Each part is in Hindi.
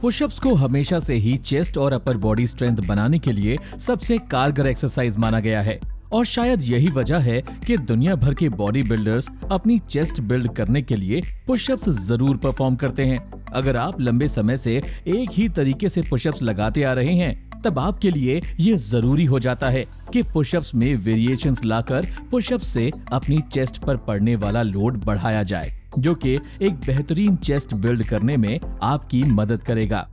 पुशअप्स को हमेशा से ही चेस्ट और अपर बॉडी स्ट्रेंथ बनाने के लिए सबसे कारगर एक्सरसाइज माना गया है और शायद यही वजह है कि दुनिया भर के बॉडी बिल्डर्स अपनी चेस्ट बिल्ड करने के लिए पुशअप्स जरूर परफॉर्म करते हैं। अगर आप लंबे समय से एक ही तरीके से पुशअप्स लगाते आ रहे हैं तब आपके लिए ये जरूरी हो जाता है कि पुशअप्स में वेरिएशंस लाकर पुशअप्स से अपनी चेस्ट पर पड़ने वाला लोड बढ़ाया जाए, जो कि एक बेहतरीन चेस्ट बिल्ड करने में आपकी मदद करेगा।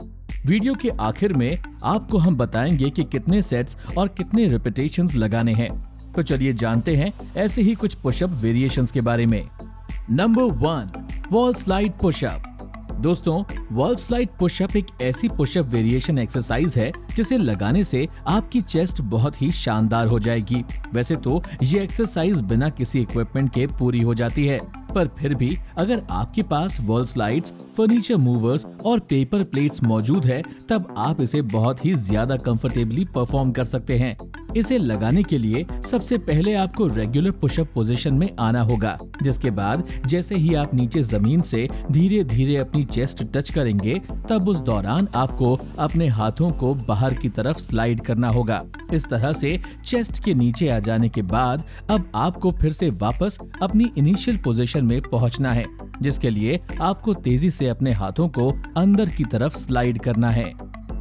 वीडियो के आखिर में आपको हम बताएंगे कि कितने सेट्स और कितने रिपीटेशंस लगाने हैं। तो चलिए जानते हैं ऐसे ही कुछ पुशअप वेरिएशंस के बारे में। Number 1, wall slide pushup. दोस्तों, वॉल स्लाइड पुशअप एक ऐसी पुशअप वेरिएशन एक्सरसाइज है जिसे लगाने से आपकी चेस्ट बहुत ही शानदार हो जाएगी। वैसे तो ये एक्सरसाइज बिना किसी इक्विपमेंट के पूरी हो जाती है, पर फिर भी अगर आपके पास वॉल स्लाइड्स, फर्नीचर मूवर्स और पेपर प्लेट्स मौजूद है तब आप इसे बहुत ही ज्यादा कंफर्टेबली परफॉर्म कर सकते हैं। इसे लगाने के लिए सबसे पहले आपको रेगुलर पुशअप पोजीशन में आना होगा, जिसके बाद जैसे ही आप नीचे जमीन से धीरे धीरे अपनी चेस्ट टच करेंगे तब उस दौरान आपको अपने हाथों को बाहर की तरफ स्लाइड करना होगा। इस तरह से चेस्ट के नीचे आ जाने के बाद अब आपको फिर से वापस अपनी इनिशियल पोजीशन में पहुंचना है, जिसके लिए आपको तेजी से अपने हाथों को अंदर की तरफ स्लाइड करना है।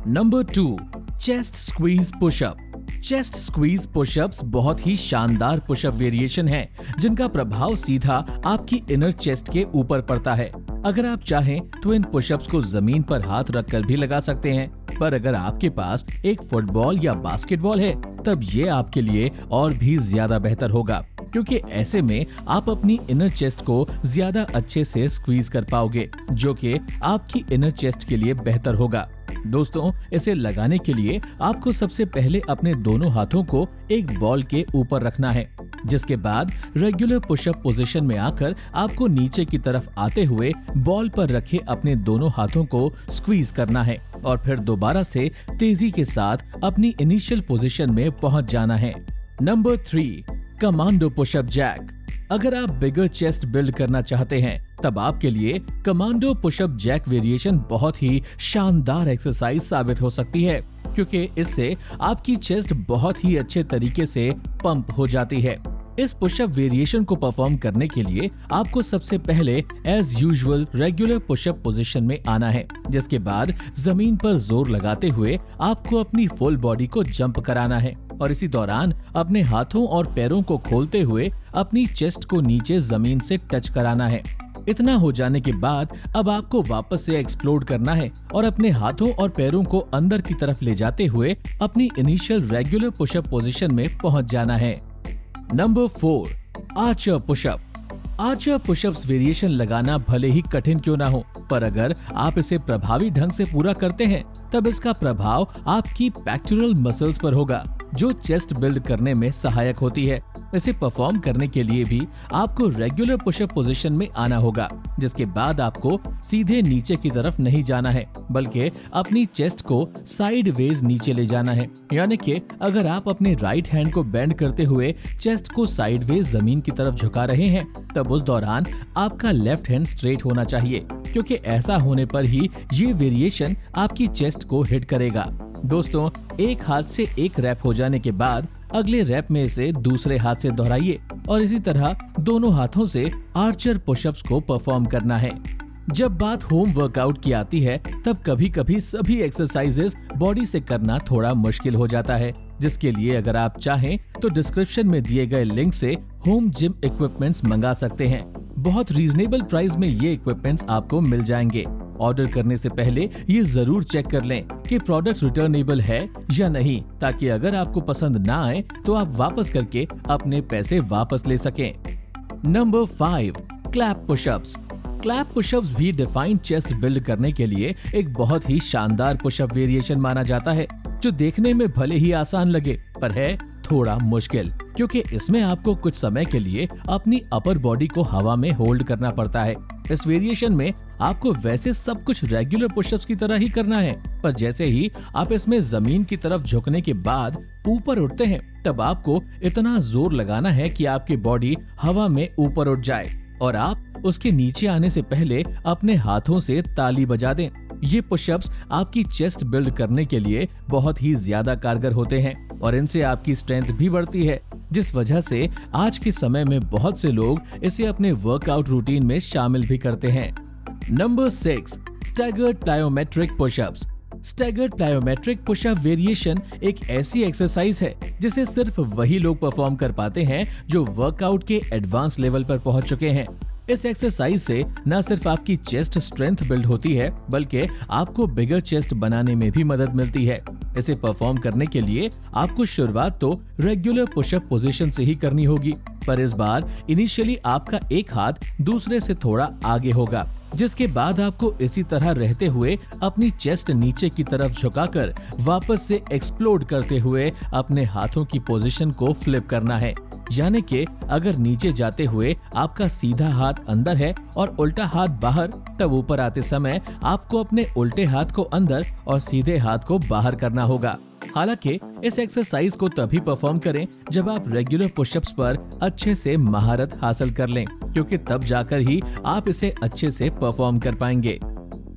Number 2, chest squeeze pushup. Chest squeeze pushups बहुत ही शानदार पुशअप वेरिएशन है जिनका प्रभाव सीधा आपकी इनर चेस्ट के ऊपर पड़ता है। अगर आप चाहें तो इन पुशअप्स को जमीन पर हाथ रखकर भी लगा सकते हैं, पर अगर आपके पास एक फुटबॉल या बास्केटबॉल है तब ये आपके लिए और भी ज्यादा बेहतर होगा, क्योंकि ऐसे में आप अपनी इनर चेस्ट को ज्यादा अच्छे से स्क्वीज कर पाओगे, जो कि आपकी इनर चेस्ट के लिए बेहतर होगा। दोस्तों, इसे लगाने के लिए आपको सबसे पहले अपने दोनों हाथों को एक बॉल के ऊपर रखना है, जिसके बाद रेगुलर पुशअप पोजीशन में आकर आपको नीचे की तरफ आते हुए बॉल पर रखे अपने दोनों हाथों को स्क्वीज करना है और फिर दोबारा से तेजी के साथ अपनी इनिशियल पोजीशन में पहुंच जाना है। Number 3, commando pushup jack. अगर आप बिगर चेस्ट बिल्ड करना चाहते हैं तब आपके लिए कमांडो पुशअप जैक वेरिएशन बहुत ही शानदार एक्सरसाइज साबित हो सकती है, क्योंकि इससे आपकी चेस्ट बहुत ही अच्छे तरीके से पंप हो जाती है। इस पुशअप वेरिएशन को परफॉर्म करने के लिए आपको सबसे पहले as usual regular pushup position में आना है, जिसके बाद जमीन पर जोर लगाते हुए आपको अपनी फुल बॉडी को जंप कराना है और इसी दौरान अपने हाथों और पैरों को खोलते हुए अपनी चेस्ट को नीचे जमीन से टच कराना है। इतना हो जाने के बाद अब आपको वापस से एक्सप्लोड करना है और अपने हाथों और पैरों को अंदर की तरफ ले जाते हुए अपनी इनिशियल रेगुलर पुशअप पोजीशन में पहुंच जाना है। Number 4, archer pushup. Archer pushups variation लगाना भले ही कठिन क्यों ना हो, पर अगर आप इसे प्रभावी ढंग से पूरा करते हैं तब इसका प्रभाव आपकी पेक्टोरल मसल्स पर होगा, जो चेस्ट बिल्ड करने में सहायक होती है। इसे परफॉर्म करने के लिए भी आपको रेगुलर पुशअप पोजीशन में आना होगा, जिसके बाद आपको सीधे नीचे की तरफ नहीं जाना है, बल्कि अपनी चेस्ट को साइडवेज नीचे ले जाना है। यानी कि अगर आप अपने राइट हैंड को बेंड करते हुए चेस्ट को साइडवेज जमीन की तरफ झुका रहे हैं तब उस दौरान आपका लेफ्ट हैंड स्ट्रेट होना चाहिए, क्योंकि ऐसा होने पर ही ये वेरिएशन आपकी चेस्ट को हिट करेगा। दोस्तों, एक हाथ से एक रैप हो जाने के बाद अगले रैप में इसे दूसरे हाथ से दोहराइए और इसी तरह दोनों हाथों से आर्चर पुशअप्स को परफॉर्म करना है। जब बात होम वर्कआउट की आती है तब कभी कभी सभी एक्सरसाइजेस बॉडी से करना थोड़ा मुश्किल हो जाता है, जिसके लिए अगर आप चाहें तो डिस्क्रिप्शन में दिए गए लिंक से होम जिम इक्विपमेंट्स मंगा सकते हैं। बहुत रीजनेबल प्राइस में ये इक्विपमेंट्स आपको मिल जाएंगे। ऑर्डर करने से पहले ये जरूर चेक कर लें कि प्रोडक्ट रिटर्नेबल है या नहीं, ताकि अगर आपको पसंद ना आए तो आप वापस करके अपने पैसे वापस ले सकें। Number 5, clap pushups. Clap pushups भी डिफाइंड चेस्ट बिल्ड करने के लिए एक बहुत ही शानदार पुशअप वेरिएशन माना जाता है, जो देखने में भले ही आसान लगे पर है थोड़ा मुश्किल, क्योंकि इसमें आपको कुछ समय के लिए अपनी अपर बॉडी को हवा में होल्ड करना पड़ता है। इस वेरिएशन में आपको वैसे सब कुछ रेगुलर पुशअप्स की तरह ही करना है, पर जैसे ही आप इसमें जमीन की तरफ झुकने के बाद ऊपर उठते हैं तब आपको इतना जोर लगाना है कि आपकी बॉडी हवा में ऊपर उठ जाए और आप उसके नीचे आने से पहले अपने हाथों से ताली बजा दें। ये पुशअप्स आपकी चेस्ट बिल्ड करने के लिए बहुत ही ज्यादा कारगर होते हैं और इनसे आपकी स्ट्रेंथ भी बढ़ती है, जिस वजह से आज के समय में बहुत से लोग इसे अपने वर्कआउट रूटीन में शामिल भी करते हैं। Number 6, staggered plyometric pushups. Staggered plyometric pushup variation एक ऐसी एक्सरसाइज है जिसे सिर्फ वही लोग परफॉर्म कर पाते हैं जो वर्कआउट के एडवांस लेवल पर पहुंच चुके हैं। इस एक्सरसाइज से न सिर्फ आपकी चेस्ट स्ट्रेंथ बिल्ड होती है बल्कि आपको बिगर चेस्ट बनाने में भी मदद मिलती है। इसे परफॉर्म करने के लिए आपको शुरुआत तो रेगुलर पुशअप पोजीशन से ही करनी होगी, पर इस बार इनिशियली आपका एक हाथ दूसरे से थोड़ा आगे होगा, जिसके बाद आपको इसी तरह रहते हुए अपनी चेस्ट नीचे की तरफ झुकाकर वापस से एक्सप्लोड करते हुए अपने हाथों की पोजीशन को फ्लिप करना है। यानी कि अगर नीचे जाते हुए आपका सीधा हाथ अंदर है और उल्टा हाथ बाहर, तब ऊपर आते समय आपको अपने उल्टे हाथ को अंदर और सीधे हाथ को बाहर करना होगा। हालांकि इस एक्सरसाइज को तभी परफॉर्म करें जब आप रेगुलर पुशअप्स पर अच्छे से महारत हासिल कर लें, क्योंकि तब जाकर ही आप इसे अच्छे से परफॉर्म कर पाएंगे।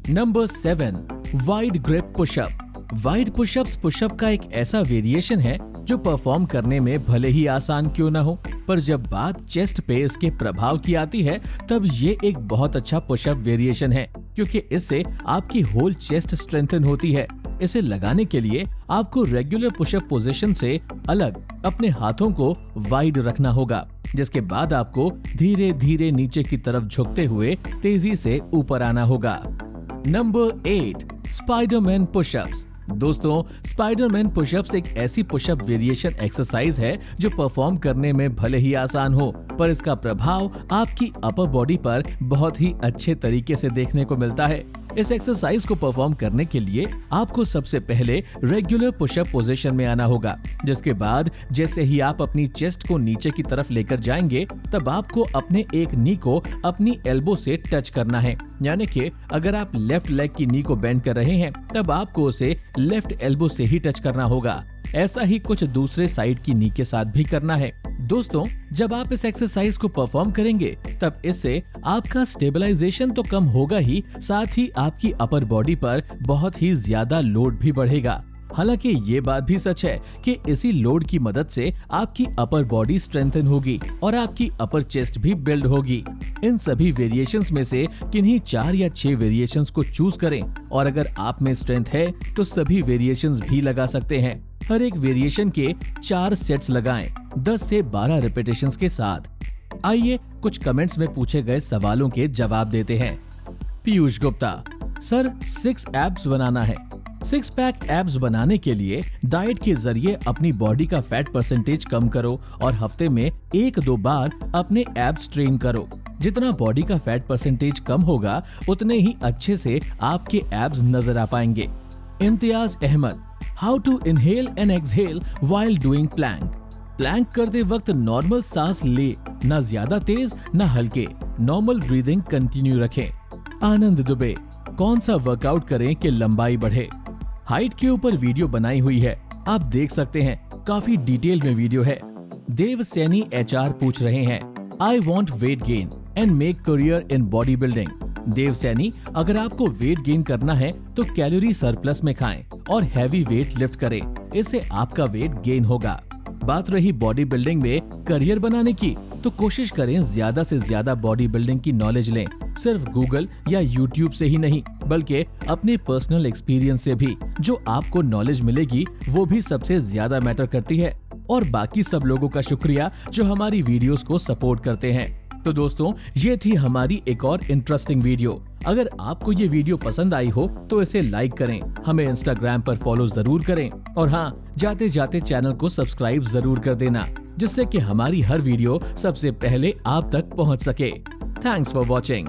Number 7, wide grip pushup. Wide pushups pushup का एक ऐसा वेरिएशन है जो परफॉर्म करने में भले ही आसान क्यों न हो, पर जब बात चेस्ट पे इसके प्रभाव की आती है तब ये एक बहुत अच्छा पुशअप वेरिएशन है, क्योंकि इससे आपकी होल चेस्ट स्ट्रेंथन होती है। इसे लगाने के लिए आपको रेगुलर पुशअप पोजीशन से अलग अपने हाथों को वाइड रखना होगा, जिसके बाद आपको धीरे धीरे नीचे की तरफ झुकते हुए तेजी से ऊपर आना होगा। Number 8, Spiderman pushups. दोस्तों, स्पाइडरमैन पुशअप्स एक ऐसी पुशअप वेरिएशन एक्सरसाइज है जो परफॉर्म करने में भले ही आसान हो, पर इसका प्रभाव आपकी अपर बॉडी पर बहुत ही अच्छे तरीके से देखने को मिलता है। इस एक्सरसाइज को परफॉर्म करने के लिए आपको सबसे पहले रेगुलर पुशअप पोजीशन में आना होगा, जिसके बाद जैसे ही आप अपनी चेस्ट को नीचे की तरफ लेकर जाएंगे तब आपको अपने एक नी को अपनी एल्बो से टच करना है। यानी कि अगर आप लेफ्ट लेग की नी को बेंड कर रहे हैं तब आपको उसे लेफ्ट एल्बो से ही टच करना होगा। ऐसा ही कुछ दूसरे साइड की नी के साथ भी करना है। दोस्तों, जब आप इस एक्सरसाइज को परफॉर्म करेंगे तब इससे आपका स्टेबलाइजेशन तो कम होगा ही, साथ ही आपकी अपर बॉडी पर बहुत ही ज्यादा लोड भी बढ़ेगा। हालांकि ये बात भी सच है कि इसी लोड की मदद से आपकी अपर बॉडी स्ट्रेंथन होगी और आपकी अपर चेस्ट भी बिल्ड होगी। इन सभी वेरिएशंस में से किन्हीं 4 या 6 वेरिएशंस को चूज करें और अगर आप में स्ट्रेंथ है तो सभी वेरिएशंस भी लगा सकते हैं। हर एक वेरिएशन के 4 सेट्स लगाएं 10 से 12 रिपीटेशंस के साथ। आइए कुछ कमेंट्स में पूछे गए सवालों के जवाब देते हैं। पीयूष गुप्ता, सर 6 एब्स बनाना है। 6 पैक एब्स बनाने के लिए डाइट के जरिए अपनी बॉडी का फैट परसेंटेज कम करो और हफ्ते में 1-2 बार अपने एब्स ट्रेन करो। जितना बॉडी का फैट परसेंटेज कम होगा उतने ही अच्छे से आपके एब्स नजर आ पाएंगे। Imtiaz Ahmed, how to inhale and exhale while doing plank. Plank करते वक्त नॉर्मल सांस ले, ना ज्यादा तेज ना हल्के, नॉर्मल ब्रीदिंग कंटिन्यू रखें। आनंद दुबे, कौन सा वर्कआउट करें कि लंबाई बढ़े। हाइट के ऊपर वीडियो बनाई हुई है, आप देख सकते हैं, काफी डिटेल में वीडियो है। देव सैनी HR पूछ रहे हैं, I want weight gain and make career in body building. Dev Saini, अगर आपको वेट गेन करना है तो कैलोरी सरप्लस में खाएं और हैवी वेट लिफ्ट करें, इससे आपका वेट गेन होगा। बात रही बॉडी बिल्डिंग में करियर बनाने की, तो कोशिश करें ज्यादा से ज्यादा बॉडी बिल्डिंग की नॉलेज लें, सिर्फ गूगल या यूट्यूब से ही नहीं बल्कि अपने पर्सनल एक्सपीरियंस से भी। जो आपको नॉलेज मिलेगी वो भी सबसे ज्यादा मैटर करती है। और बाकी सब लोगों का शुक्रिया जो हमारी वीडियोस को सपोर्ट करते हैं। तो दोस्तों, ये थी हमारी एक और इंटरेस्टिंग वीडियो। अगर आपको ये वीडियो पसंद आई हो तो इसे लाइक करें, हमें इंस्टाग्राम पर फॉलो जरूर करें और हाँ, जाते जाते चैनल को सब्सक्राइब जरूर कर देना, जिससे कि हमारी हर वीडियो सबसे पहले आप तक पहुंच सके। Thanks for watching.